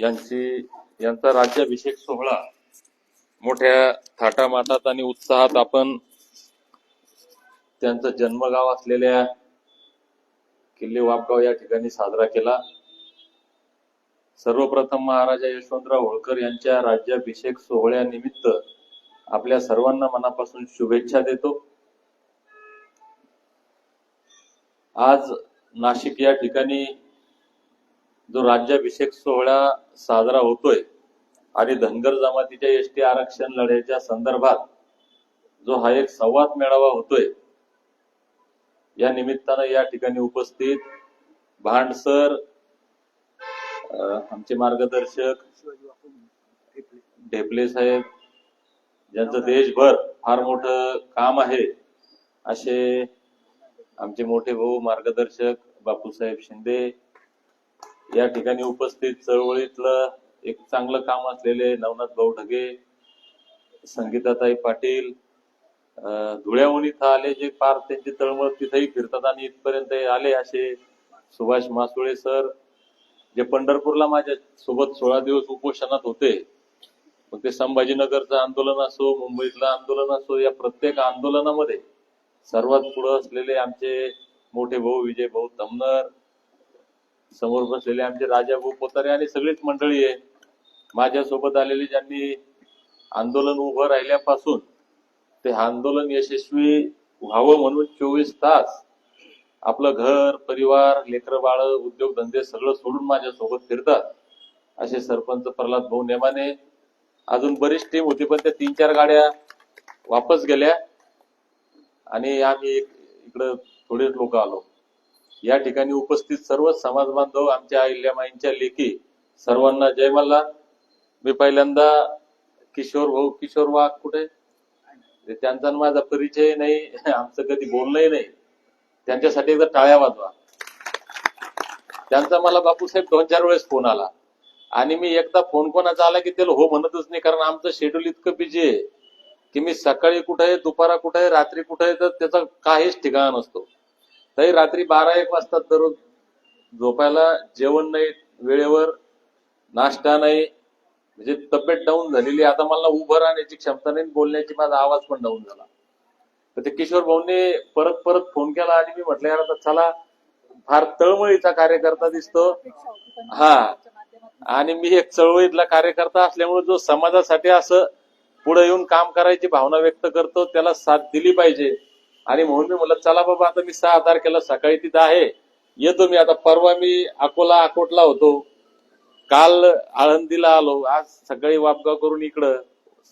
यांचा राज्याभिषेक सोहळा मोठ्या थाटामाटात आणि उत्साहात आपण त्यांचं जन्मगाव असलेल्या किल्ले वापगाव या ठिकाणी साजरा केला। सर्वप्रथम महाराजा यशवंतराव होळकर यांच्या राज्याभिषेक सोहळ्यानिमित्त आपल्या सर्वांना मनापासून शुभेच्छा देतो। आज नाशिक या ठिकाणी जो राज्याभिषेक सोहळा साजरा होतोय आणि धनगर जमातीच्या एसटी आरक्षण लढ्याच्या संदर्भात जो हा एक संवाद मेळावा होतोय, या निमित्तानं या ठिकाणी उपस्थित भांडसर, आमचे मार्गदर्शक ढेपले साहेब, ज्यांचं देशभर फार मोठं काम आहे, असे आमचे मोठे भाऊ मार्गदर्शक बापूसाहेब शिंदे, या ठिकाणी उपस्थित चळवळीतलं एक चांगलं काम असलेले नवनाथ भाऊ ढगे, संगीताताई पाटील, धुळ्याहून इथं आले जे फार त्यांची तळमळ तिथेही फिरतात आणि इथपर्यंत आले असे सुभाष मासुळे सर, जे पंढरपूरला माझ्या सोबत 16 दिवस उपोषणात होते। मग ते संभाजीनगरचं आंदोलन असो, मुंबईतलं आंदोलन असो, या प्रत्येक आंदोलनामध्ये सर्वात पुढे असलेले आमचे मोठे भाऊ विजय भाऊ तमनर, समोर बसलेले आमचे राजाभाऊ पोतारे आणि सगळीच मंडळी आहे। माझ्यासोबत आलेली ज्यांनी आंदोलन उभं राहिल्यापासून ते आंदोलन यशस्वी व्हावं म्हणून 24 तास आपलं घर परिवार लेकरं बाळ उद्योगधंदे सगळं सोडून माझ्यासोबत फिरतात असे सरपंच प्रल्हाद भाऊ नेमाने, अजून बरीच टीम होती पण त्या 3-4 गाड्या वापस गेल्या आणि आम्ही इकडं थोडेच लोक आलो। या ठिकाणी उपस्थित सर्व समाज बांधव, आमच्या अहिल्यामाईंच्या लेकी, सर्वांना जय मल्हार। मी पहिल्यांदा किशोर वाघ कुठे, त्यांचा माझा परिचय नाही, आमचं कधी बोलणंही नाही, त्यांच्यासाठी एकदा टाळ्या वाजवा। त्यांचा मला बापूसाहेब 2-4 वेळेस फोन आला आणि मी एकदा फोन कोणाचा आला की त्याला हो म्हणतच नाही, कारण आमचं शेड्यूल इतकं बिझी आहे की मी सकाळी कुठे आहे, दुपारा कुठे आहे, रात्री कुठे आहे, तर त्याचा काहीच ठिकाणा नसतो। तरी रात्री 12-1 वाजता दररोज झोपायला, जेवण नाही वेळेवर, नाश्ता नाही, म्हणजे तब्येत डाऊन झालेली। आता मला उभं राहण्याची क्षमता नाही, बोलण्याची माझा आवाज पण डाऊन झाला। तर ते किशोर भाऊंनी परत फोन केला आणि मी म्हटलं यार आता चला, फार तळमळीचा कार्यकर्ता दिसतो हा, आणि मी एक चळवळीतला कार्यकर्ता असल्यामुळे जो समाजासाठी असं पुढे येऊन काम करायची भावना व्यक्त करतो, त्याला साथ दिली पाहिजे। आणि म्हणून मी म्हटलं चला बाबा, आता मी 6 तारखेला सकाळी तिथं आहे, येतो मी। आता परवा मी अकोटला होतो, काल आळंदीला आलो, आज सकाळी वापगाव करून इकडं,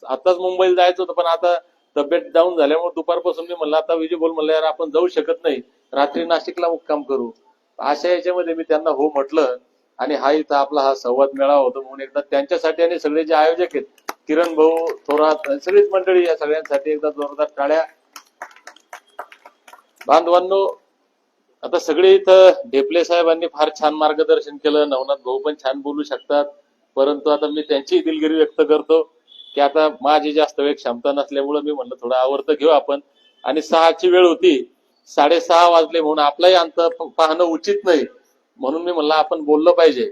आताच मुंबईला जायचं होतं पण आता तब्येत डाऊन झाल्यामुळे दुपारपासून मी म्हणलं आता विजय बोल म्हणलं यार आपण जाऊ शकत नाही, रात्री नाशिकला मुक्काम करू। अशा याच्यामध्ये मी त्यांना हो म्हटलं आणि हा इथं आपला हा संवाद मेळावा होतो म्हणून एकदा त्यांच्यासाठी आणि सगळे जे आयोजक आहेत किरण भाऊ थोरात, सगळीच मंडळी, या सगळ्यांसाठी एकदा जोरदार टाळ्या। बांधवांनो, आता सगळे इथं ढेपले साहेबांनी फार छान मार्गदर्शन केलं, नवनाथ भाऊ पण छान बोलू शकतात, परंतु आता मी त्यांची दिलगिरी व्यक्त करतो की आता माझी जास्त वेळ क्षमता नसल्यामुळे मी म्हणलं थोडं आवर्त घेऊ आपण, आणि 6ची वेळ होती, 6:30 वाजले म्हणून आपलाही अंत पाहणं उचित नाही, म्हणून मी म्हणलं आपण बोललं पाहिजे।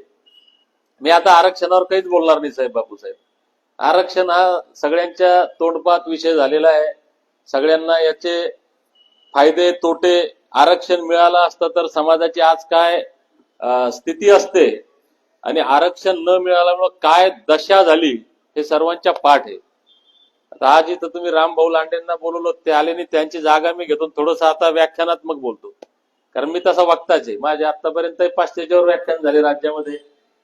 मी आता आरक्षणावर काहीच बोलणार नाही साहेब, बापूसाहेब, आरक्षण हा सगळ्यांच्या तोंडपात विषय झालेला आहे, सगळ्यांना याचे फायदे तोटे, आरक्षण मिळालं असतं तर समाजाची आज काय स्थिती असते आणि आरक्षण न मिळाल्यामुळे काय दशा झाली हे सर्वांच्या पाठ आहे। आता आज इथं तुम्ही रामभाऊ लांडेंना बोलवलं, ते आले नाही, त्यांची जागा मी घेतो, थोडस आता व्याख्यानात्मक बोलतो, कारण मी तसा वक्ताच आहे। माझे आतापर्यंत 500च्या वर व्याख्यान झाले राज्यामध्ये,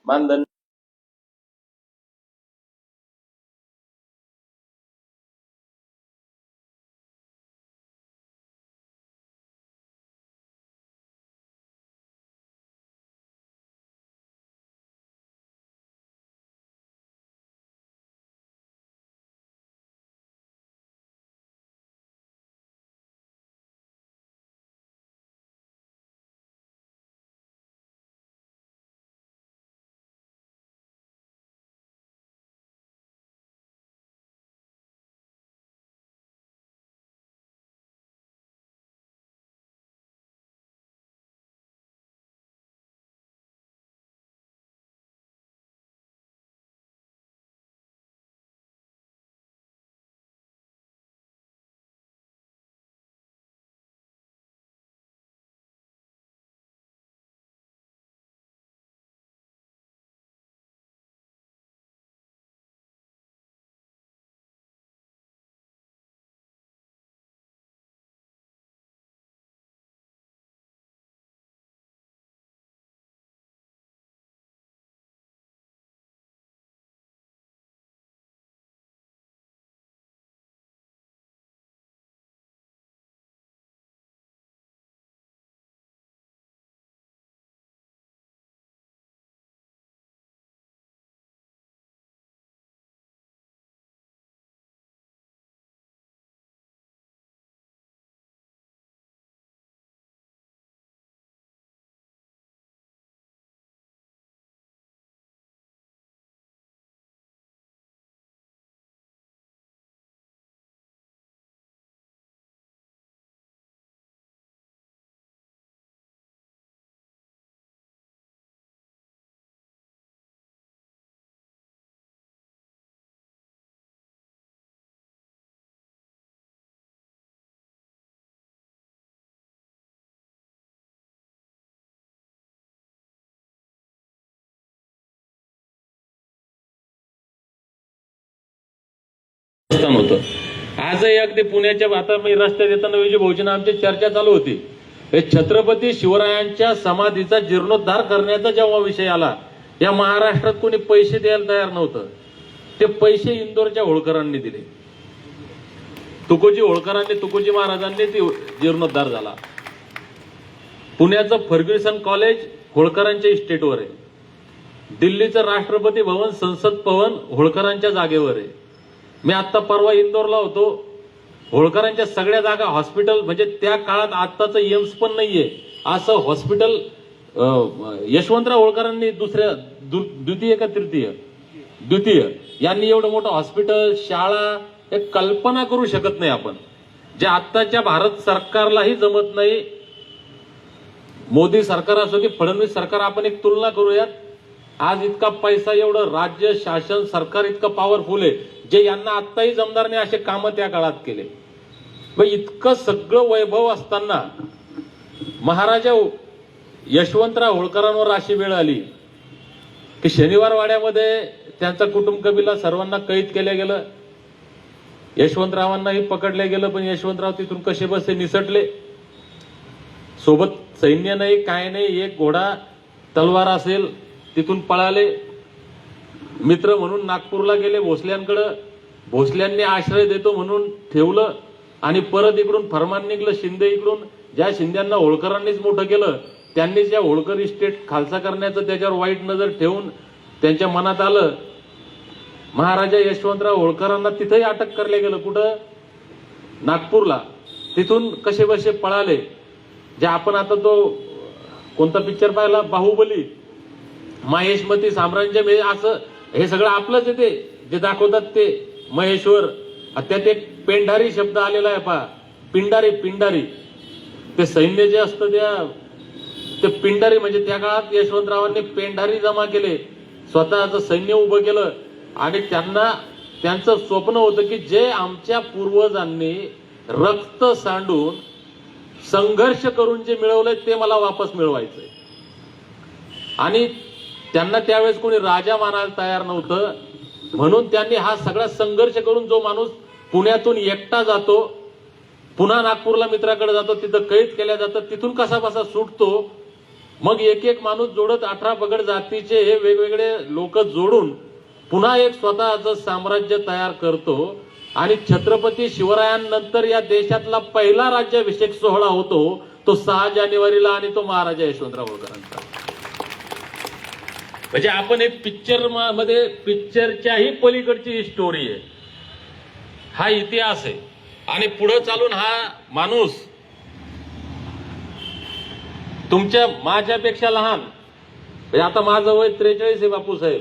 मानधन प्रस्थान होतं. आजही अगदी पुण्याच्या, आता मी रस्त्यात येताना विजय भाऊजींना आमची चर्चा चालू होती. हे छत्रपती शिवरायांच्या समाधीचा जीर्णोद्धार करण्याचा जेव्हा विषय आला, या महाराष्ट्रात कोणी पैसे द्यायला तयार नव्हतं. ते पैसे इंदोरच्या होळकरांनी दिले. तुकोजी होळकरांनी, तुकोजी महाराजांनी ते जीर्णोद्धार झाला. पुण्याचं फर्ग्युसन कॉलेज होळकरांच्या इस्टेटवर आहे. दिल्लीचं राष्ट्रपती भवन, संसद भवन होळकरांच्या जागेवर आहे. मी आता परवा इंदोरला होतो. होळकरांच्या सगळ्या जागा, हॉस्पिटल, म्हणजे त्या काळात आत्ताचं एम्स पण नाहीये असं हॉस्पिटल यशवंतराव होळकरांनी द्वितीय यांनी एवढं मोठं हॉस्पिटल, शाळा, हे कल्पना करू शकत नाही आपण, जे आत्ताच्या भारत सरकारलाही जमत नाही. मोदी सरकार असो की फडणवीस सरकार, आपण एक तुलना करूयात. आज इतका पैसा, एवढं राज्य शासन सरकार इतकं पॉवरफुल आहे, जे यांना आत्ताही जमणार नाही असे कामं त्या काळात केले. इतकं सगळं वैभव असताना महाराजा यशवंतराव होळकरांवर अशी वेळ आली की शनिवार वाड्यामध्ये त्यांचा कुटुंब कबिला सर्वांना कैद केलं गेलं. यशवंतरावांनाही पकडले गेलं, पण यशवंतराव तिथून कसे बसे निसटले. सोबत सैन्य नाही, काय नाही, एक घोडा, तलवार असेल, तिथून पळाले. मित्र म्हणून नागपूरला गेले भोसल्यांकडं. भोसल्यांनी आश्रय देतो म्हणून ठेवलं आणि परत इकडून फरमान निघलं शिंदे इकडून. ज्या शिंद्यांना होळकरांनीच मोठं केलं, त्यांनीच या होळकर इस्टेट खालसा करण्याचं त्याच्यावर वाईट नजर ठेवून त्यांच्या मनात आलं. महाराजा यशवंतराव होळकरांना तिथंही अटक करले गेलं. कुठं? नागपूरला. तिथून कसे बसे पळाले. जे आपण आता तो कोणता पिक्चर पाहिला, बाहुबली, महेशमती साम्राज्य, असं हे सगळं आपलंच आहे. ते जे दाखवतात ते महेश्वर, त्यात एक पेंढारी शब्द आलेला आहे पहा, पिंडारी. ते सैन्य जे असतं ते पिंडारी, म्हणजे त्या काळात यशवंतरावांनी पेंढारी जमा केले, स्वतःचं सैन्य उभं केलं. आणि त्यांचं स्वप्न होतं की जे आमच्या पूर्वजांनी रक्त सांडून संघर्ष करून जे मिळवलंय ते मला वापस मिळवायचंय. आणि त्यांना त्यावेळेस कोणी राजा मानायला तयार नव्हतं, म्हणून त्यांनी हा सगळा संघर्ष करून, जो माणूस पुण्यातून एकटा जातो, पुन्हा नागपूरला मित्राकडे जातो, तिथं कैद केल्या जातं, तिथून कसा बसा सुटतो, मग एक माणूस जोडत 18 पगड जातीचे हे वेगवेगळे लोक जोडून पुन्हा एक स्वतःचं साम्राज्य तयार करतो. आणि छत्रपती शिवरायांनंतर या देशातला पहिला राज्याभिषेक सोहळा होतो तो 6 जानेवारीला, आणि तो महाराजा यशवंतराव होळकरांचा. म्हणजे आपण एक पिक्चर मध्ये, पिक्चरच्याही पलीकडची ही स्टोरी आहे, हा इतिहास आहे. आणि पुढे चालून हा माणूस तुमच्या माझ्यापेक्षा लहान, म्हणजे आता माझं वय 43 आहे बापूसाहेब,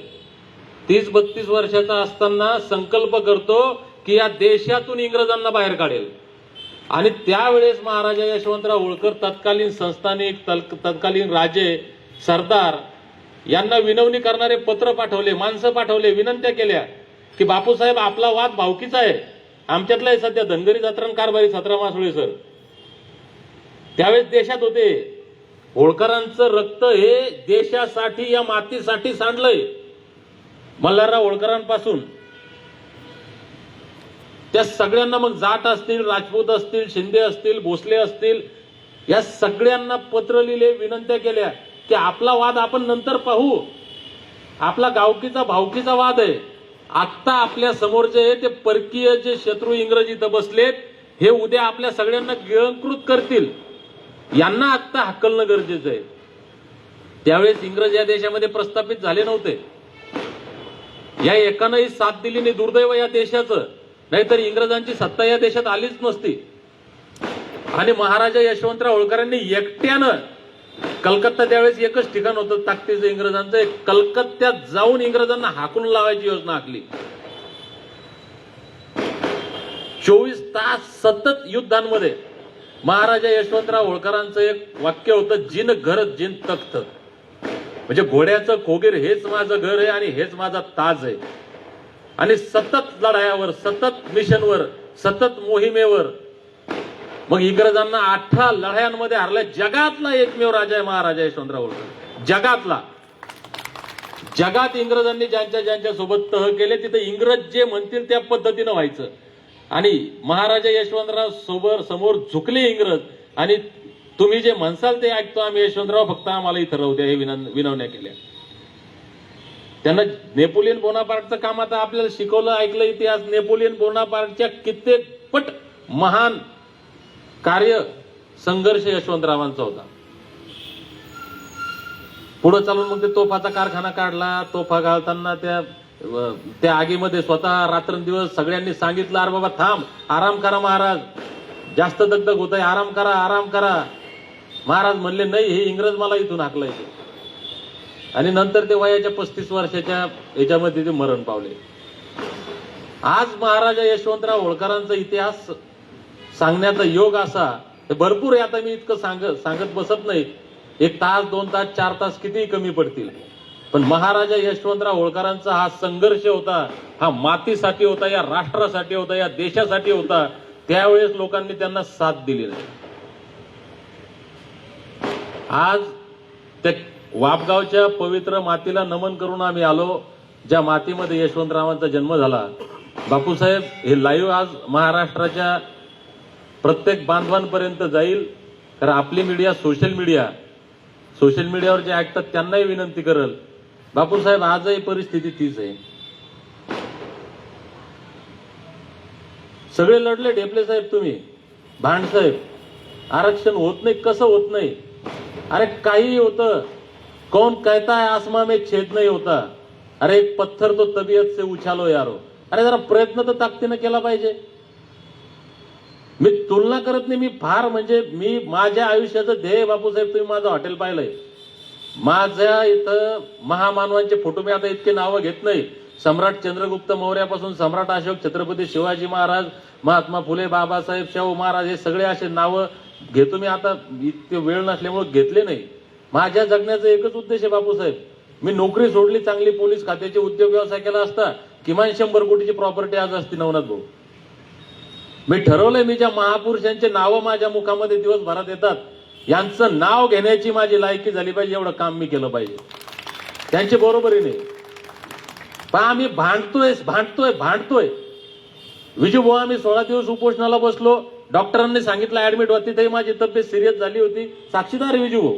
30-32 वर्षाचा असताना संकल्प करतो की या देशातून इंग्रजांना बाहेर काढेल. आणि त्यावेळेस महाराजा यशवंतराव होळकर तत्कालीन संस्थानिक, तत्कालीन राजे, सरदार यांना विनवणी करणारे पत्र पाठवले, माणसं पाठवले, विनंत्या केल्या की बापूसाहेब आपला वाद भावकीचा आहे. आमच्यातला आहे सध्या धनगरी जत्रण कारभारी 17 मासुळे सर त्यावेळेस देशात होते. होळकरांचं रक्त हे देशासाठी, या मातीसाठी सांडलंय. मल्हारराव होळकरांपासून त्या सगळ्यांना, मग जाट असतील, राजपूत असतील, शिंदे असतील, भोसले असतील, या सगळ्यांना पत्र लिहिले, विनंत्या केल्या की आपला वाद आपण नंतर पाहू, आपला गावकीचा भावकीचा वाद आहे. आत्ता आपल्या समोर जे ते परकीय जे शत्रू इंग्रज इथं बसलेत, हे उद्या आपल्या सगळ्यांना गिळंकृत करतील, यांना आत्ता हकलणं गरजेचं आहे. त्यावेळेस इंग्रज या देशामध्ये प्रस्थापित झाले नव्हते. या एकानंही साथ दिली नाही, दुर्दैव या देशाचं, नाहीतर इंग्रजांची सत्ता या देशात आलीच नसती. आणि महाराजा यशवंतराव होळकरांनी एकट्यानं, कलकत्ता त्यावेळेस एकच ठिकाण होतं ताकदीचं इंग्रजांचं, कलकत्त्यात जाऊन इंग्रजांना हाकून लावायची योजना आखली. 24 तास सतत युद्धांमध्ये महाराजा यशवंतराव होळकरांचं एक वाक्य होतं, जिन घर जिन तख्त, म्हणजे घोड्याचं खोगीर हेच माझं घर आहे आणि हेच माझा ताज आहे. आणि सतत लढायावर, सतत मिशनवर, सतत मोहिमेवर. मग इंग्रजांना 18 लढायांमध्ये हरला. जगातला एकमेव राजा आहे महाराजा यशवंतराव होळकर, जगातला. जगात इंग्रजांनी ज्यांच्या सोबत तह केले, तिथे इंग्रज जे म्हणतील त्या पद्धतीनं व्हायचं. आणि महाराजा यशवंतराव समोर झुकले इंग्रज, आणि तुम्ही जे म्हणसाल ते ऐकतो आम्ही यशवंतराव, फक्त आम्हाला इथं राहू द्या, हे विनवण्या केल्या. त्यांना नेपोलियन बोनापार्टचं काम आता आपल्याला शिकवलं, ऐकलं इतिहास. नेपोलियन बोनापार्टच्या कित्येक पट महान कार्य संघर्ष यशवंतरावांचा होता. पुढे चालून मग ते तोफाचा कारखाना काढला. तोफा घालताना त्या आगीमध्ये स्वतः रात्रंदिवस सगळ्यांनी सांगितलं, अरे बाबा थांब, आराम करा महाराज, जास्त दगदग होत आहे, आराम करा, आराम करा. महाराज म्हणले नाही, हे इंग्रज मला इथून हाकलायचे. आणि नंतर ते वयाच्या 35 वर्षाच्या याच्यामध्ये ते मरण पावले. आज महाराजा यशवंतराव होळकरांचा इतिहास सांगण्याचा योग असा, भरपूर आहे. आता मी इतकं सांगत बसत नाही. 1 तास 2 तास 4 तास कितीही कमी पडतील. पण महाराजा यशवंतराव होळकरांचा हा संघर्ष होता, हा मातीसाठी होता, या राष्ट्रासाठी होता, या देशासाठी होता. त्यावेळेस लोकांनी त्यांना साथ दिली नाही. आज त्या वापगावच्या पवित्र मातीला नमन करून आम्ही आलो, ज्या मातीमध्ये यशवंतरावांचा जन्म झाला. बापूसाहेब, हे लाईव्ह आज महाराष्ट्राच्या प्रत्येक बांधवांपर्यंत जाईल. कारण आपली मीडिया, सोशल मीडियावर जे ऐकतात त्यांनाही विनंती करेल, बापूसाहेब आजही परिस्थिती तीच आहे. सगळे लढले, ढेपले साहेब, तुम्ही, भांडसाहेब, आरक्षण होत नाही. कसं होत नाही? अरे काही होतं, कौन कहता है आसमां में छेद नहीं होता, अरे एक पत्थर तो तबीयत से उछालो यारो. अरे जरा प्रयत्न तर ताकदीनं केला पाहिजे. मी तुलना करत नाही. मी फार म्हणजे मी माझ्या आयुष्याचं ध्येय, बापूसाहेब, तुम्ही माझं हॉटेल पाहिलंय. माझ्या इथं महामानवांचे फोटो, मी आता इतके नावं घेत नाही, सम्राट चंद्रगुप्त मौर्यापासून सम्राट अशोक, छत्रपती शिवाजी महाराज, महात्मा फुले, बाबासाहेब, शाहू महाराज, हे सगळे असे नावं घेतो मी. आता इतके वेळ नसल्यामुळे घेतले नाही. माझ्या जगण्याचा एकच उद्देश आहे बापूसाहेब. मी नोकरी सोडली, चांगली पोलीस खात्याचे उद्योग व्यवसाय केला असता किमान 100 कोटीची प्रॉपर्टी आज असती नवनाथ भाऊ. मी ठरवलंय, मी ज्या महापुरुषांचे नावं माझ्या मुखामध्ये दिवसभरात येतात, यांचं नाव घेण्याची माझी लायकी झाली पाहिजे. एवढं काम मी केलं पाहिजे त्यांची बरोबरीने. पण आम्ही भांडतोय. विजूभाऊ, आम्ही 16 दिवस उपोषणाला बसलो. डॉक्टरांनी सांगितलं ऍडमिट व्हा. तिथेही माझी तब्येत सिरियस झाली होती. साक्षीदार विजूभाऊ.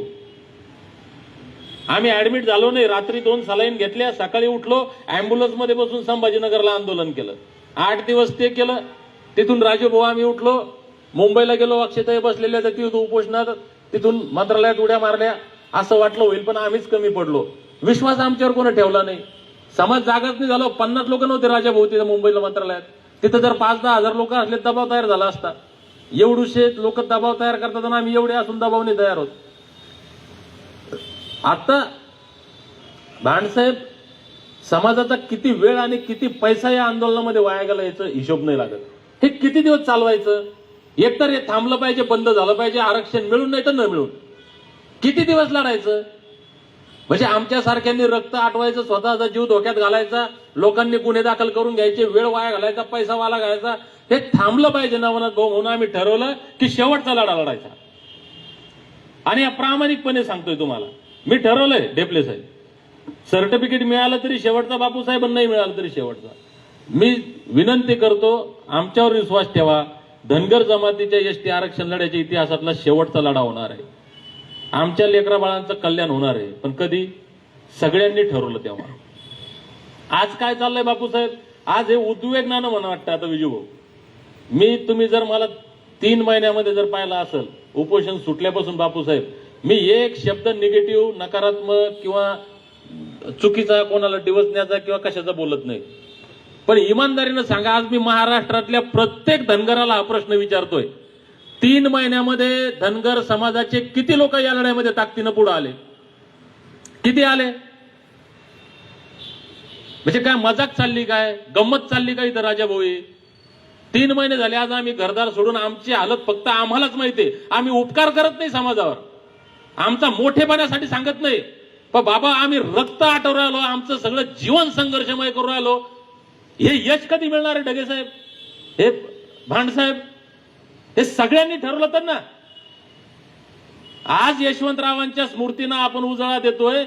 आम्ही ऍडमिट झालो नाही. रात्री 2 सलाईन घेतल्या. सकाळी उठलो, अँब्युलन्स मध्ये बसून संभाजीनगरला आंदोलन केलं. 8 दिवस ते केलं. तिथून राजूभाऊ आम्ही उठलो, मुंबईला गेलो. अक्षताई बसलेल्या तर तिथून उपोषणात, तिथून मंत्रालयात उड्या मारल्या. असं वाटलं होईल, पण आम्हीच कमी पडलो. विश्वास आमच्यावर कोणी ठेवला नाही. समाज जागाच नाही झालो. 50 लोक नव्हते राजाभाऊ तिथे मुंबईला मंत्रालयात. तिथं जर 5-10 हजार लोक असले, दबाव तयार झाला असता. एवढूशे लोक दबाव तयार करतात आणि आम्ही एवढे असून दबाव नाही तयार होत. आता भांडसाहेब, समाजाचा किती वेळ आणि किती पैसा या आंदोलनामध्ये वाया गेला याचा हिशोब नाही लागत. हे किती दिवस चालवायचं? एकतर हे थांबलं पाहिजे, बंद झालं पाहिजे, आरक्षण मिळून नाही तर न मिळून. किती दिवस लढायचं? म्हणजे आमच्यासारख्यांनी रक्त आटवायचं, स्वतःचा जीव धोक्यात घालायचा, लोकांनी गुन्हे दाखल करून घ्यायचे, वेळ वाया घालायचा, पैसा वाया घालायचा. हे थांबलं पाहिजे नवनाथ भाऊ. म्हणून आम्ही ठरवलं की शेवटचा लढा लढायचा. आणि प्रामाणिकपणे सांगतोय तुम्हाला, मी ठरवलंय ढेपले साहेब, सर्टिफिकेट मिळालं तरी शेवटचा बापूसाहेब, नाही मिळालं तरी शेवटचा. मी विनंती करतो, आमच्यावर विश्वास ठेवा. धनगर जमातीच्या एसटी आरक्षण लढ्याच्या इतिहासातला शेवटचा लढा होणार आहे. आमच्या लेकरा बाळांचं कल्याण होणार आहे. पण कधी? सगळ्यांनी ठरवलं तेव्हा. आज काय चाललंय बापूसाहेब? आज हे उद्विग्नानं मला वाटतं. आता विजूभाऊ, तुम्ही जर मला 3 महिन्यामध्ये जर पाहिलं असेल उपोषण सुटल्यापासून, बापूसाहेब, मी एक शब्द निगेटिव्ह, नकारात्मक किंवा चुकीचा, कोणाला डिवचण्याचा किंवा कशाचा बोलत नाही. पण इमानदारीनं सांगा, आज मी महाराष्ट्रातल्या प्रत्येक धनगराला हा प्रश्न विचारतोय, 3 महिन्यामध्ये धनगर समाजाचे किती लोक या लढ्यामध्ये ताकदीनं पुढे आले? किती आले? म्हणजे काय मजाक चालली, काय गंमत चालली का इथं राजाभाऊ? 3 महिने झाले आज आम्ही घरदार सोडून. आमची हालत फक्त आम्हालाच माहितीये. आम्ही उपकार करत नाही समाजावर, आमचा मोठेपणासाठी सांगत नाही. पण बाबा, आम्ही रक्त आटवून राहिलो, आमचं सगळं जीवन संघर्षमय करून राहिलो. हे यश कधी मिळणार आहे ढगे साहेब? हे भांडसाहेब, हे सगळ्यांनी ठरवलं तर ना. आज यशवंतरावांच्या स्मृतींना आपण उजाळा देतोय.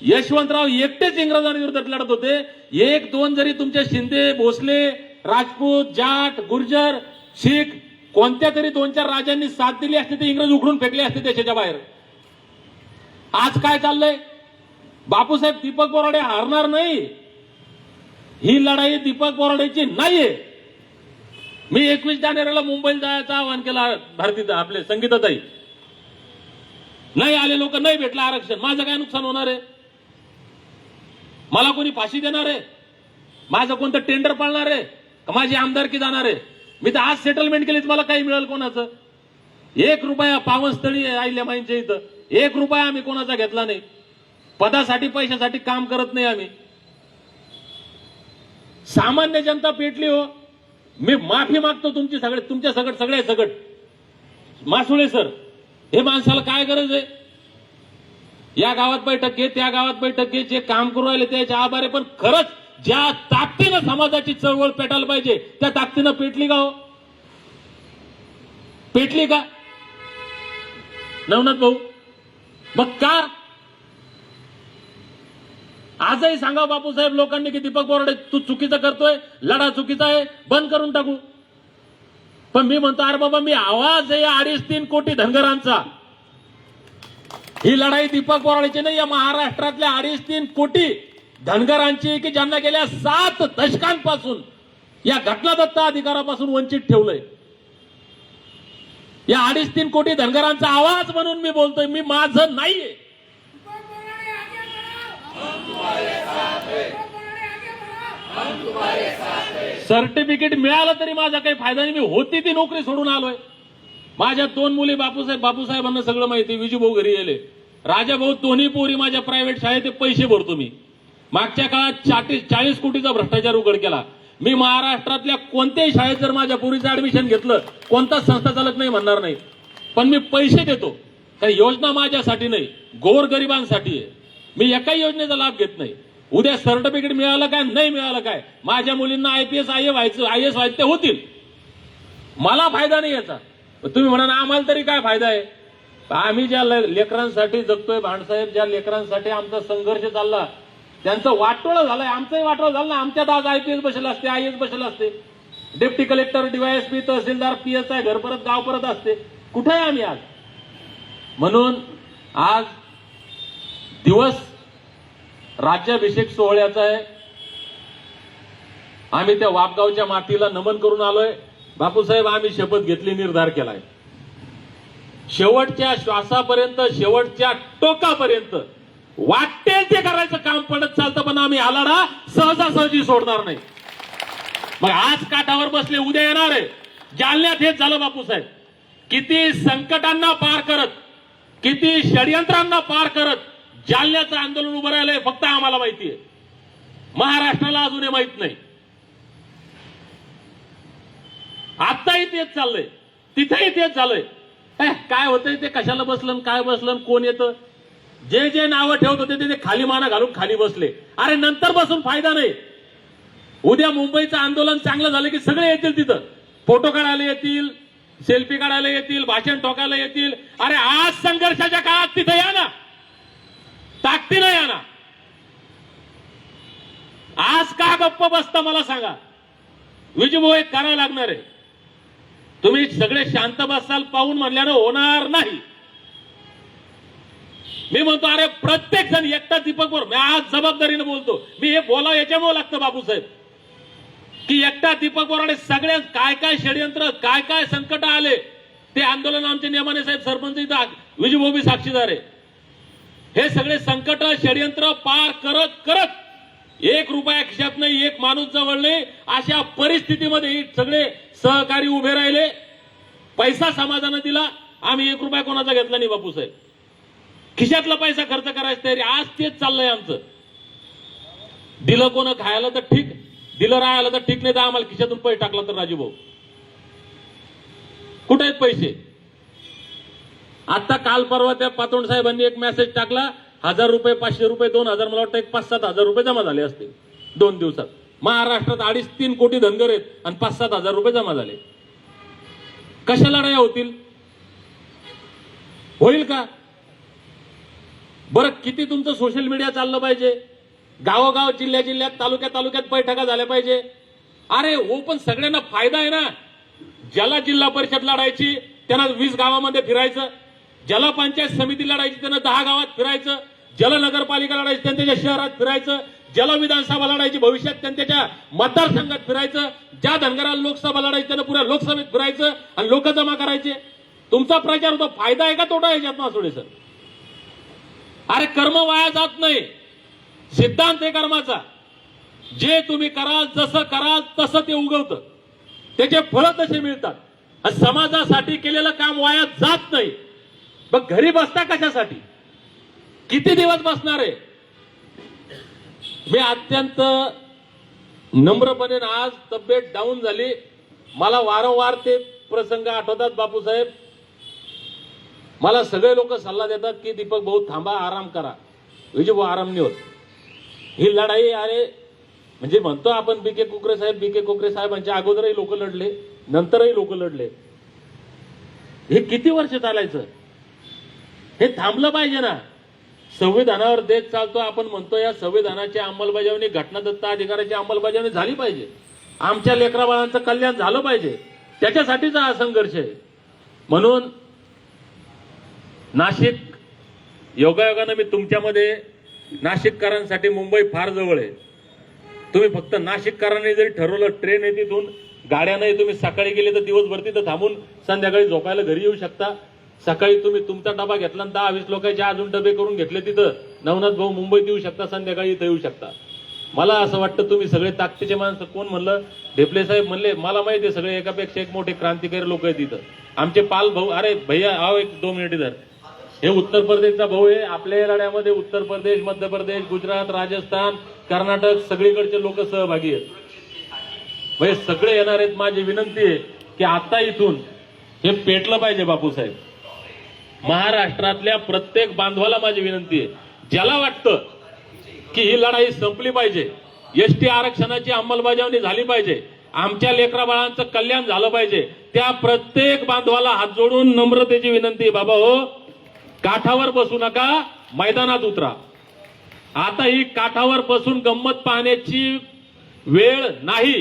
यशवंतराव एकटेच इंग्रजांविरुद्ध लढत होते. 1-2 जरी तुमच्या शिंदे, भोसले, राजपूत, जाट, गुर्जर, शीख कोणत्या तरी 2-4 राजांनी साथ दिली असते ते इंग्रज उघडून फेकले असते देशाच्या बाहेर. आज काय चाललंय? बापूसाहेब दीपक बोराडे हारणार नाही. ही लढाई दीपक बोराडेची नाहीये. मी 21 जानेवारीला मुंबईला जायचं आवाहन केलं भारतीय आपले संगीताताई. नाही आले लोक, नाही भेटलं आरक्षण, माझं काय नुकसान होणार आहे? मला कोणी फाशी देणार आहे? माझं कोणतं टेंडर पळणार आहे? माझी आमदारकी जाणार आहे? मी तर आज सेटलमेंट केलीच, मला काही मिळेल कोणाचं? 1 रुपया पावनस्थळी अहिल्यामाईंच्या इथं 1 रुपया आम्ही कोणाचा घेतला नाही. पदासाठी पैशासाठी काम करत नाही आम्ही. सामान्य जनता पेटली हो. मी माफी मागतो तुमच्या सगळे सगट. मासुळे सर, हे माणसाला काय गरज आहे? या गावात बैठक घे, त्या गावात बैठक घे, जे काम करू राहिले त्याचे आभार आहे, पण खरंच ज्या ताकदीनं समाजाची चळवळ पेटायला पाहिजे त्या ताकदीनं पेटली का हो? पेटली का नवनाथ भाऊ? मग का आजही सांगा बापूसाहेब लोकांनी की दीपक बोराडे तू चुकीचं करतोय, लढा चुकीचा आहे, बंद करून टाकू. पण मी म्हणतो अरे बाबा, मी आवाज आहे 2.5-3 कोटी धनगरांचा. ही लढाई दीपक बोराडेची नाही, या महाराष्ट्रातल्या 2.5-3 कोटी धनगरांची की ज्यांना गेल्या 7 दशकांपासून या घटनादत्त अधिकारापासून वंचित ठेवलंय. या 2.5-3 कोटी धनगरांचा आवाज म्हणून मी बोलतोय. मी माझं नाहीये. सर्टिफिकेट मिळालं तरी माझा काही फायदा नाही. मी होती ती नोकरी सोडून आलोय. माझ्या 2 मुली बापूसाहेबांना सगळं माहिती. विजूभाऊ घरी गेले, राजाभाऊ, दोन्ही पोरी माझ्या प्रायव्हेट शाळेत पैसे भरतो मी. मागच्या काळात 40 कोटीचा भ्रष्टाचार उघड केला. मी महाराष्ट्रातल्या कोणत्याही शाळेत जर माझ्या पोरीचं ऍडमिशन घेतलं, कोणताच संस्था चालक नाही म्हणणार नाही, पण मी पैसे देतो. काही योजना माझ्यासाठी नाही, गोरगरिबांसाठी आहे. मी एकाही योजनेचा लाभ घेत नाही. उद्या सर्टिफिकेट मिळालं काय, नाही मिळालं काय, माझ्या मुलींना IPS IAS व्हायचं ते होतील. मला फायदा नाही याचा. तुम्ही म्हणा आम्हाला तरी काय फायदा आहे? आम्ही ज्या लेकरांसाठी जगतोय भांडसाहेब, ज्या लेकरांसाठी आमचा संघर्ष चालला, त्यांचं वाटोळं झालंय. आमचंही वाटोळं झालं ना. आमच्यात आज IPS बसले असते, IAS बसले असते, डेप्टी कलेक्टर, DYSP, तहसीलदार, PSI घर परत गाव परत असते. कुठे आहे आम्ही आज? म्हणून आज दिवस राज्याभिषेक सोहळ्याचा आहे. आम्ही त्या वापगावच्या मातीला नमन करून आलोय. बापूसाहेब, आम्ही शपथ घेतली, निर्धार केलाय, शेवटच्या श्वासापर्यंत, शेवटच्या टोकापर्यंत वाटेल ते करायचं काम पडत चालतं, पण आम्ही हा लढा सहजासहजी सोडणार नाही. मग आज काठावर बसले, उद्या येणार आहे. जालन्यात हेच झालं बापूसाहेब. किती संकटांना पार करत, किती षडयंत्रांना पार करत जालन्याचं आंदोलन उभं राहिलंय फक्त आम्हाला माहितीये. महाराष्ट्राला अजूनही माहित नाही. आताही तेच चाललंय, तिथेही तेच झालंय. काय होतंय ते, कशाला बसलं, काय बसलं, कोण येतं, जे नावं ठेवत होते ते खाली माना घालून खाली बसले. अरे नंतर बसून फायदा नाही. उद्या मुंबईचं आंदोलन चांगलं झालं की सगळे येतील तिथं. फोटो काढायला येतील, सेल्फी काढायला येतील, भाषण ठोकायला येतील. अरे आज संघर्षाच्या काळात तिथे या ना, ताकदीनं या ना. आज का गप्प बसता मला सांगा. विजूभाऊ एक करायला लागणार आहे. तुम्ही सगळे शांत बसाल पाहून म्हणल्यानं होणार नाही. मी म्हणतो अरे प्रत्येक जण एकटा दीपक बोराडे, मी आज जबाबदारीने बोलतो. मी हे बोलावं याच्यामुळे लागतं बापूसाहेब, की एकटा दीपक बोराडे सगळे काय काय षडयंत्र, काय काय संकट आले ते आंदोलन आमच्या नियमाने साहेब सरपंच इथं विजूभाऊ बी साक्षीदार आहे. हे सगळे संकट षडयंत्र पार करत करत 1 रुपया खिशात नाही, 1 माणूस जवळ नाही, अशा परिस्थितीमध्ये सगळे सहकारी उभे राहिले. पैसा समाजानं दिला, आम्ही 1 रुपया कोणाचा घेतला नाही बापूसाहेब. खिशातला पैसा खर्च करायचा तयारी. आज तेच चाललंय आमचं. दिलं कोण खायला तर ठीक, दिलं राहायला तर ठीक, नाही तर आम्हाला खिशातून पैसे टाकला तर राजूभाऊ कुठे आहेत पैसे? आता काल परवा त्या पातोंड साहेबांनी एक मेसेज टाकला, 1000 रुपये, 500 रुपये, 2000, मला वाटतं 5-7 हजार रुपये जमा झाले असते 2 दिवसात. महाराष्ट्रात 2.5-3 कोटी धनगर आहेत आणि 5-7 हजार रुपये जमा झाले. कशा लढाया होतील? होईल का? बरं किती तुमचं सोशल मीडिया चाललं पाहिजे, गावोगाव, जिल्ह्यात तालुक्यात बैठका झाल्या पाहिजे. अरे हो, पण सगळ्यांना फायदा आहे ना. ज्याला जिल्हा परिषद लढायची त्यांना 20 गावामध्ये फिरायचं, ज्याला पंचायत समिती लढायची त्यांना 10 गावात फिरायचं, ज्याला नगरपालिका लढायची त्यांना त्याच्या शहरात फिरायचं, ज्याला विधानसभा लढायची भविष्यात त्यांना त्याच्या मतदारसंघात फिरायचं, ज्या धनगराला लोकसभा लढायची त्यांना पुऱ्या लोकसभेत फिरायचं आणि लोक जमा करायचे. तुमचा प्रचार होता, फायदा आहे का तोटा आहे याच्यात मासुडे सर? अरे कर्म वाया जात नाही, सिद्धांत आहे कर्माचा. जे तुम्ही कराल, जसं कराल तसं ते उगवतं, त्याचे फळ तसे मिळतात. आणि समाजासाठी केलेलं काम वाया जात नाही. मग घरी बसता कशासाठी? किती दिवस बसणार आहे? मी अत्यंत नम्रपणे, आज तब्येत डाऊन झाली, मला वारंवार ते प्रसंग आठवतात. बापूसाहेब, मला सगळे लोक सल्ला देतात की दीपक भाऊ थांबा, आराम करा. विजय भाऊ आराम नाही होत. ही लढाई, अरे म्हणजे म्हणतो आपण बीके कोकरे साहेबांच्या अगोदरही लोक लढले, नंतरही लोक लढले. हे किती वर्ष चालायचं? हे थांबलं पाहिजे ना. संविधानावर देश चालतो, आपण म्हणतो या संविधानाची अंमलबजावणी, घटनादत्त अधिकाराची अंमलबजावणी झाली पाहिजे. आमच्या लेकराबाळांचं कल्याण झालं पाहिजे, त्याच्यासाठीचा हा संघर्ष आहे. म्हणून नाशिक, योगायोगानं मी तुमच्यामध्ये, नाशिककरांसाठी मुंबई फार जवळ आहे. तुम्ही फक्त नाशिककरांनी जरी ठरवलं, ट्रेन आहे तिथून, गाड्याने तुम्ही सकाळी गेले तर दिवसभर तिथं थांबून संध्याकाळी झोपायला घरी येऊ शकता. सकाळी तुम्ही तुमचा डबा घेतला, 10-20 लोकांचे अजून डबे करून घेतले तिथं, नवनाथ भाऊ मुंबईत येऊ शकता, संध्याकाळी इथं येऊ शकता. मला असं वाटतं तुम्ही सगळे ताकदीचे माणसं. कोण म्हणलं? ढेपले साहेब म्हणले, मला माहिती आहे सगळे एकापेक्षा एक मोठे क्रांतिकारी लोक आहेत तिथं. आमचे पाल भाऊ, अरे भैया आओ, 1-2 मिनिट इधर. हे उत्तर प्रदेशचा भाऊ आहे. आपल्या या लढ्यामध्ये उत्तर प्रदेश, मध्य प्रदेश, गुजरात, राजस्थान, कर्नाटक सगळीकडचे लोक सहभागी आहेत. म्हणजे सगळे येणार आहेत. माझी विनंती आहे की आता इथून हे पेटलं पाहिजे. बापूसाहेब, महाराष्ट्रातल्या प्रत्येक बांधवाला माझी विनंती आहे, ज्याला वाटतं की ही लढाई संपली पाहिजे, एसटी आरक्षणाची अंमलबजावणी झाली पाहिजे, आमच्या लेकराबाळांचं कल्याण झालं पाहिजे, त्या प्रत्येक बांधवाला हात जोडून नम्रतेची विनंती आहे, बाबा हो, काठावर बसू नका, मैदानात उतरा. आता ही काठावर बसून गंमत पाहण्याची वेळ नाही,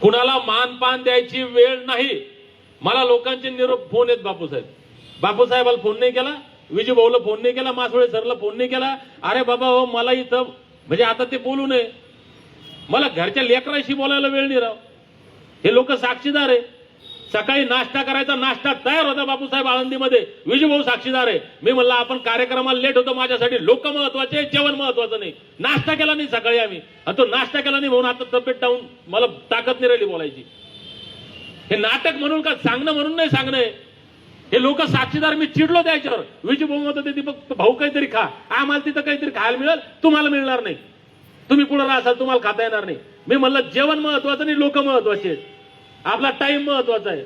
कुणाला मानपान द्यायची वेळ नाही. मला लोकांचे निरोप फोन आहेत. बापूसाहेबाला फोन नाही केला, विजय भाऊला फोन नाही केला, मासोळे सरला फोन नाही केला. अरे बाबा हो, मला इथं म्हणजे आता ते बोलू नये, मला घरच्या लेकराशी बोलायला वेळ नाही राव. हे लोक साक्षीदार आहे. सकाळी नाश्ता करायचा, नाश्ता तयार होता बापूसाहेब आळंदीमध्ये, विजय भाऊ साक्षीदार आहे. मी म्हणलं आपण कार्यक्रमाला लेट होतो, माझ्यासाठी लोक महत्वाचे, जेवण महत्वाचं नाही. नाश्ता केला नाही सकाळी आम्ही, आणि तो नाश्ता केला नाही म्हणून आता तब्येत टाळून मला ताकद नाही राहिली बोलायची. हे नाटक म्हणून का, सांगणं म्हणून नाही सांगणं. हे लोक साक्षीदार. मी चिडलो त्याच्यावर. विजय भाऊ म्हणतो, दीपक भाऊ काहीतरी खा, आम्हाला तिथं काहीतरी खायला मिळेल, तुम्हाला मिळणार नाही, तुम्ही कुठं राहसाल, तुम्हाला खाता येणार नाही. मी म्हणलं जेवण महत्वाचं नाही, लोक महत्वाचे आहेत, आपला टाइम महत्वाचा आहे.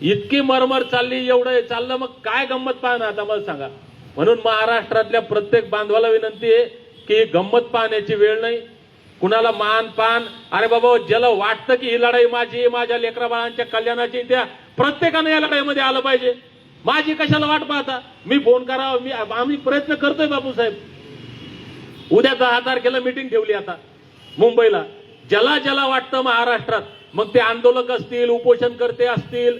इतकी मरमर चालली, एवढं चाललं, मग काय गंमत पाहणं आता मला सांगा. म्हणून महाराष्ट्रातल्या प्रत्येक बांधवाला विनंती आहे की गंमत पाहण्याची वेळ नाही, कुणाला मान पान. अरे बाबा, ज्याला वाटतं की ही लढाई माझी, माझ्या लेकराबाळांच्या कल्याणाची, त्या प्रत्येकाने या लढाईमध्ये आलं पाहिजे. माझी कशाला वाट पाहता? मी फोन करावं, आम्ही प्रयत्न करतोय. बापूसाहेब, उद्या 10 तारखेला मीटिंग ठेवली आता मुंबईला. ज्याला ज्याला वाटतं महाराष्ट्रात, मग ते आंदोलक असतील, उपोषणकर्ते असतील,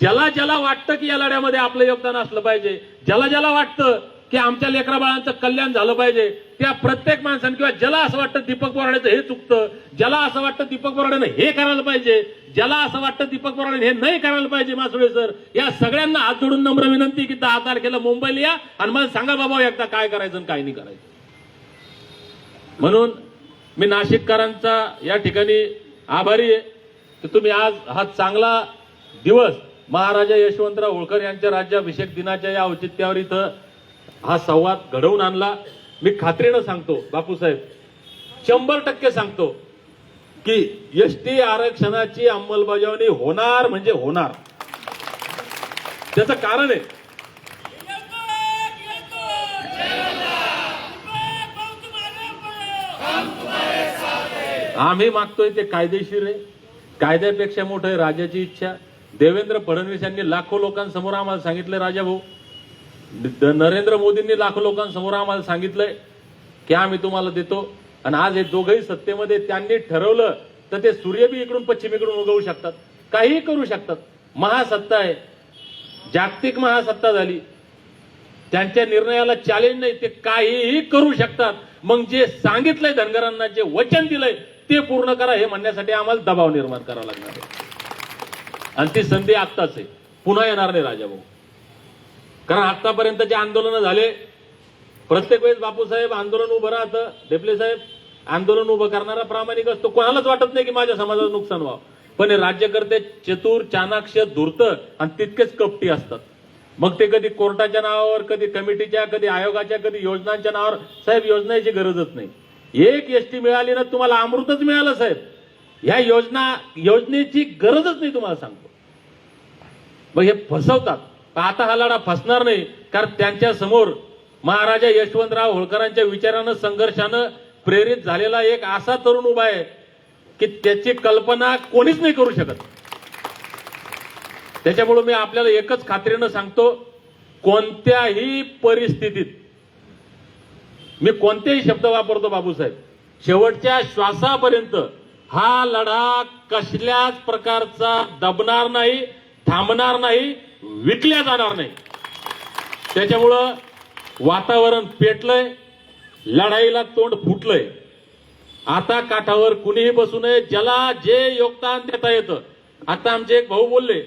ज्याला ज्याला वाटतं की या लढ्यामध्ये आपलं योगदान असलं पाहिजे, ज्याला ज्याला वाटतं की आमच्या लेकराबाळांचं कल्याण झालं पाहिजे, त्या प्रत्येक माणसाने, किंवा ज्याला असं वाटतं दीपक बोराडेचं हे चुकतं, ज्याला असं वाटतं दीपक बोराडेनं हे करायला पाहिजे, ज्याला असं वाटतं दीपक बोराडेनं हे नाही करायला पाहिजे, मासुळे सर, या सगळ्यांना हात जोडून नम्र विनंती की 10 तारखेला मुंबईला या आणि मला सांगा बाबा एकदा काय करायचं आणि काय नाही करायचं. म्हणून मी नाशिककरांचा या ठिकाणी आभारी आहे की तुम्ही आज हा चांगला दिवस महाराजा यशवंतराव होळकर यांच्या राज्याभिषेक दिनाच्या या औचित्यावर इथं हा संवाद घडवून आणला. मी खात्रीनं सांगतो बापूसाहेब, 100% सांगतो की एसटी आरक्षणाची अंमलबजावणी होणार म्हणजे होणार. त्याचं कारण आहे, आम्ही मागतोय ते कायदेशीर आहे. कायद्यापेक्षा मोठं आहे राजाची इच्छा. देवेंद्र फडणवीस यांनी लाखो लोकांसमोर आम्हाला सांगितलंय, राजा भाऊ, नरेंद्र मोदींनी लाखो लोकांसमोर आम्हाला सांगितलंय की आम्ही तुम्हाला देतो. आणि आज हे दोघंही सत्तेमध्ये त्यांनी ठरवलं तर ते सूर्य बी इकडून पश्चिमेकडून उगवू शकतात, काहीही करू शकतात. महासत्ता आहे, जागतिक महासत्ता झाली. त्यांच्या निर्णयाला चॅलेंज नाही, ते काहीही करू शकतात. मग जे सांगितलंय धनगरांना, जे वचन दिलंय ते पूर्ण करा, हे म्हणण्यासाठी आम्हाला दबाव निर्माण करावा लागणार आहे. आणि ती संधी आत्ताच आहे, पुन्हा येणार नाही राजाभाऊ. कारण आतापर्यंत जे आंदोलन झाले, प्रत्येक वेळेस बापूसाहेब आंदोलन उभं राहतं, डेपले साहेब आंदोलन उभं करणारा प्रामाणिक असतो, कोणालाच वाटत नाही की माझ्या समाजाचं नुकसान व्हावं. पण हे राज्यकर्ते चतुर, चाणाक्ष, धूर्त आणि तितकेच कपटी असतात. मग ते कधी कोर्टाच्या नावावर, कधी कमिटीच्या, कधी आयोगाच्या, कधी योजनांच्या नावावर. साहेब, योजनेची गरजच नाही. एक एसटी मिळाली ना तुम्हाला अमृतच मिळालं साहेब. ह्या योजनेची गरजच नाही तुम्हाला सांगतो. मग हे फसवतात. आता हा लढा फसणार नाही, कारण त्यांच्या समोर महाराजा यशवंतराव होळकरांच्या विचारानं, संघर्षानं प्रेरित झालेला एक असा तरुण उभा आहे की त्याची कल्पना कोणीच नाही करू शकत. त्याच्यामुळे मी आपल्याला एकच खात्रीनं सांगतो, कोणत्याही परिस्थितीत, मी कोणतेही शब्द वापरतो बाबूसाहेब, शेवटच्या श्वासापर्यंत हा लढा कसल्याच प्रकारचा दबणार नाही, थांबणार नाही, विकल्या जाणार नाही. त्याच्यामुळं वातावरण पेटलंय, लढाईला तोंड फुटलंय. आता काठावर कुणीही बसू नये. ज्याला जे योगदान देता येतं, आता आमचे एक भाऊ बोलले,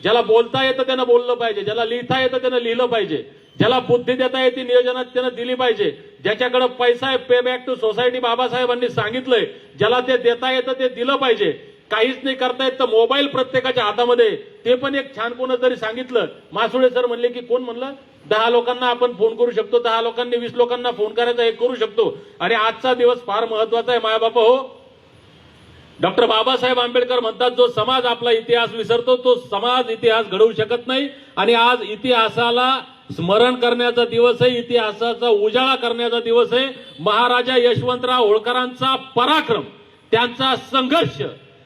ज्याला बोलता येतं त्यानं बोललं पाहिजे, ज्याला लिहिता येतं त्यानं लिहिलं पाहिजे, ज्याला बुद्धी देता येते नियोजनात त्यानं दिली पाहिजे, ज्याच्याकडे पैसा आहे पे बॅक टू सोसायटी बाबासाहेबांनी सांगितलंय, ज्याला ते देता येतं ते दिलं पाहिजे. काहीच नाही करता येत तर मोबाईल प्रत्येकाच्या हातामध्ये, ते पण एक छान कोण तरी सांगितलं. मासुळे सर म्हणले की कोण म्हणलं, 10 लोकांना आपण फोन करू शकतो, 10 लोकांनी 20 लोकांना फोन करायचा, हे करू शकतो. आणि आजचा दिवस फार महत्वाचा आहे मायाबापा हो. डॉक्टर बाबासाहेब आंबेडकर म्हणतात, जो समाज आपला इतिहास विसरतो तो समाज इतिहास घडवू शकत नाही. आणि आज इतिहासाला स्मरण करण्याचा दिवस आहे, इतिहासाचा उजाळा करण्याचा दिवस आहे. महाराजा यशवंतराव होळकरांचा पराक्रम, त्यांचा संघर्ष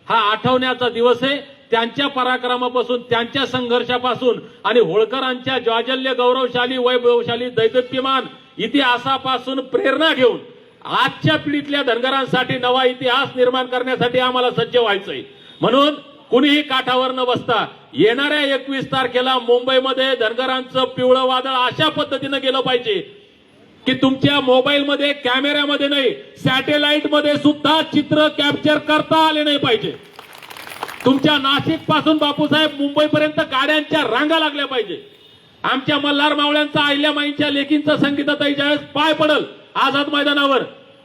हा आठवण्याचा दिवस आहे. त्यांच्या पराक्रमापासून, त्यांच्या संघर्षापासून आणि होळकरांच्या ज्वाजल्य, गौरवशाली, वैभवशाली, दैदप्यमान इतिहासापासून प्रेरणा घेऊन आजच्या पिढीतल्या धनगरांसाठी नवा इतिहास निर्माण करण्यासाठी आम्हाला सज्ज व्हायचंय. म्हणून कुणीही काठावर न बसता येणाऱ्या 21 तारखेला मुंबईमध्ये धनगरांचं पिवळं वादळ अशा पद्धतीनं गेलं पाहिजे की तुमच्या मोबाईलमध्ये, कॅमेऱ्यामध्ये नाही, सॅटेलाइटमध्ये सुद्धा चित्र कॅप्चर करता आले नाही पाहिजे. तुमच्या नाशिक पासून बापूसाहेब मुंबईपर्यंत गाड्यांच्या रांगा लागल्या पाहिजे. आमच्या मल्हार मावळ्यांचा, अहिल्यामाईंच्या लेकींचा, संगीताताई ज्यावेळेस पाय पडल आझाद मैदानावर,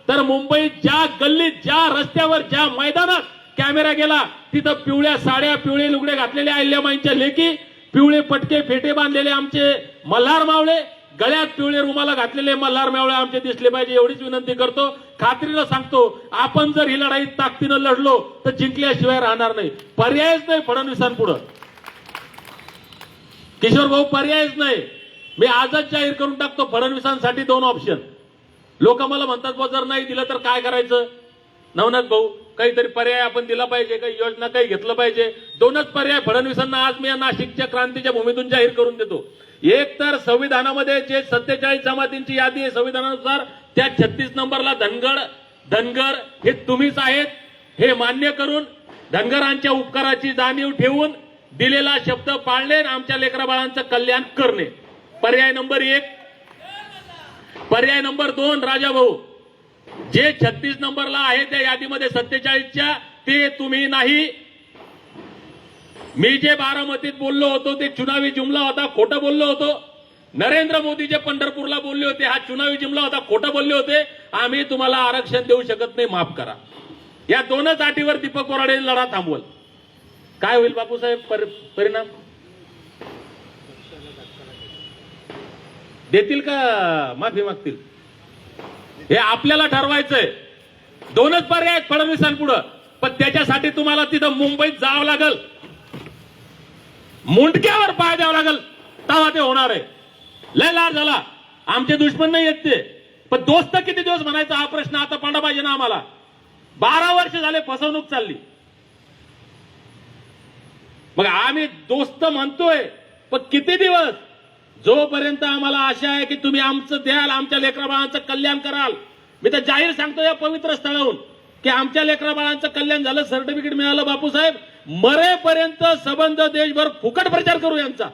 तर मुंबईत ज्या गल्लीत, ज्या रस्त्यावर, ज्या मैदानात कॅमेरा गेला तिथं पिवळ्या साड्या, पिवळे लुगडे घातलेल्या अहिल्यामाईंच्या लेकी, पिवळे पटके फेटे बांधलेले आमचे मल्हार मावळे, गळ्यात पिवळे रुमाला घातलेले मल्हार मावळे आमचे दिसले पाहिजे. एवढीच विनंती करतो. खात्रीनं सांगतो, आपण जर ही लढाई ताकदीनं लढलो तर जिंकल्याशिवाय राहणार नाही. पर्यायच नाही फडणवीसांपुढं. किशोर भाऊ, पर्यायच नाही. मी आजच जाहीर करून टाकतो, फडणवीसांसाठी 2 ऑप्शन. लोक मला म्हणतात, जर नाही दिलं तर काय करायचं? नवनाथ भाऊ, काहीतरी पर्याय आपण दिला पाहिजे, काही योजना काही घेतलं पाहिजे. 2च पर्याय फडणवीसांना आज मी या नाशिकच्या क्रांतीच्या भूमीतून जाहीर करून देतो. एक तर संविधानामध्ये जे 47 जमातींची यादी आहे, संविधानानुसार त्या 36 नंबरला धनगर हे तुम्हीच आहेत हे मान्य करून, धनगरांच्या उपकाराची जाणीव ठेवून दिलेला शब्द पाळणे, आमच्या लेकरा बाळांचं कल्याण करणे. पर्याय नंबर 1. पर्याय नंबर 2, राजा भाऊ, जे 36 नंबरला आहे त्या यादीमध्ये 47च्या, ते तुम्ही नाही. मी जे बारामतीत बोललो होतो ते चुनावी जुमला होता, खोटं बोललो होतो. नरेंद्र मोदी जे पंढरपूरला बोलले होते हा चुनावी जुमला होता, खोटं बोलले होते. आम्ही तुम्हाला आरक्षण देऊ शकत नाही, माफ करा. या 2च अटीवर दीपक बोराडे लढा थांबवल. काय होईल बापूसाहेब परिणाम? देतील का माफी मागतील? हे आपल्याला ठरवायचंय. 2च पर्याय आहेत फडणवीसांपुढं, पण त्याच्यासाठी तुम्हाला तिथं मुंबईत जावं लागल, मुंडक्यावर पाय द्यावं लागल, तेव्हा ते होणार आहे. लय लाड झाला. आमचे दुश्मन नाही येत ते, पण दोस्त किती दिवस म्हणायचा हा प्रश्न आता पडला पाहिजे ना आम्हाला. 12 वर्ष झाले फसवणूक चालली. मग आम्ही दोस्त म्हणतोय, पण किती दिवस? जोपर्यंत आम्हाला आशा आहे की तुम्ही आमचं द्याल, आमच्या लेकराबाळांचं कल्याण कराल, मी तर जाहीर सांगतो या पवित्र स्थळाहून की आमच्या लेकरा बाळांचं कल्याण झालं, सर्टिफिकेट मिळालं बापूसाहेब, मरेपर्यंत सबंध देशभर फुकट प्रचार करू यांचा.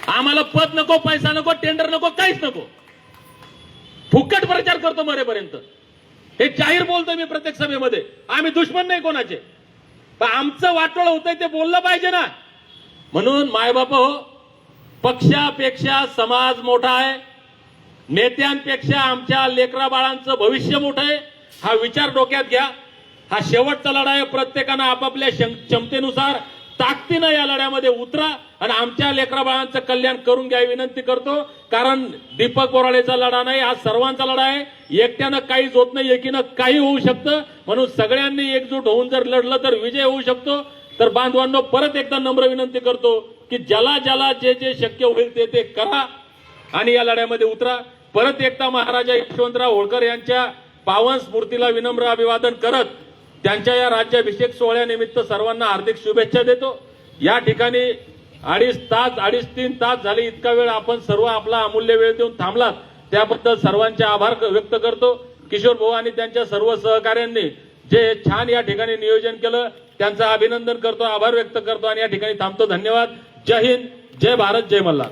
आम्हाला पद नको, पैसा नको, टेंडर नको, काहीच नको. फुकट प्रचार करतो मरेपर्यंत. हे जाहीर बोलतोय मी प्रत्येक सभेमध्ये. आम्ही दुश्मन नाही कोणाचे, पण आमचं वाटोळ होतंय ते बोललं पाहिजे ना. म्हणून मायबाप हो, पक्षापेक्षा समाज मोठा आहे, नेत्यांपेक्षा आमच्या लेकरा बाळांचं भविष्य मोठं आहे. हा विचार डोक्यात घ्या. हा शेवटचा लढा आहे. प्रत्येकानं आपापल्या क्षमतेनुसार ताकदीनं या लढ्यामध्ये उतरा आणि आमच्या लेकरा बाळांचं कल्याण करून घ्या विनंती करतो. कारण दीपक बोराळेचा लढा नाही, हा सर्वांचा लढा आहे. एकट्यानं काहीच होत नाही, एकीनं काही होऊ शकतं. म्हणून सगळ्यांनी एकजूट होऊन जर लढलं तर विजय होऊ शकतो. तर बांधवांनो, परत एकदा नम्र विनंती करतो की ज्याला ज्याला जे जे शक्य होईल ते ते करा आणि या लढ्यामध्ये उतरा. परत एकदा महाराजा यशवंतराव होळकर यांच्या पावन स्मृतीला विनम्र अभिवादन करत त्यांच्या या राज्याभिषेक सोहळ्यानिमित्त सर्वांना हार्दिक शुभेच्छा देतो. या ठिकाणी 2.5-3 तास झाले, इतका वेळ आपण सर्व आपला अमूल्य वेळ देऊन थांबलात त्याबद्दल सर्वांचे आभार व्यक्त करतो. किशोर भाऊ आणि त्यांच्या सर्व सहकाऱ्यांनी जे छान या ठिकाणी नियोजन केलं त्यांचं अभिनंदन करतो, आभार व्यक्त करतो आणि या ठिकाणी थांबतो. धन्यवाद. जय हिंद, जय भारत, जय मल्हार.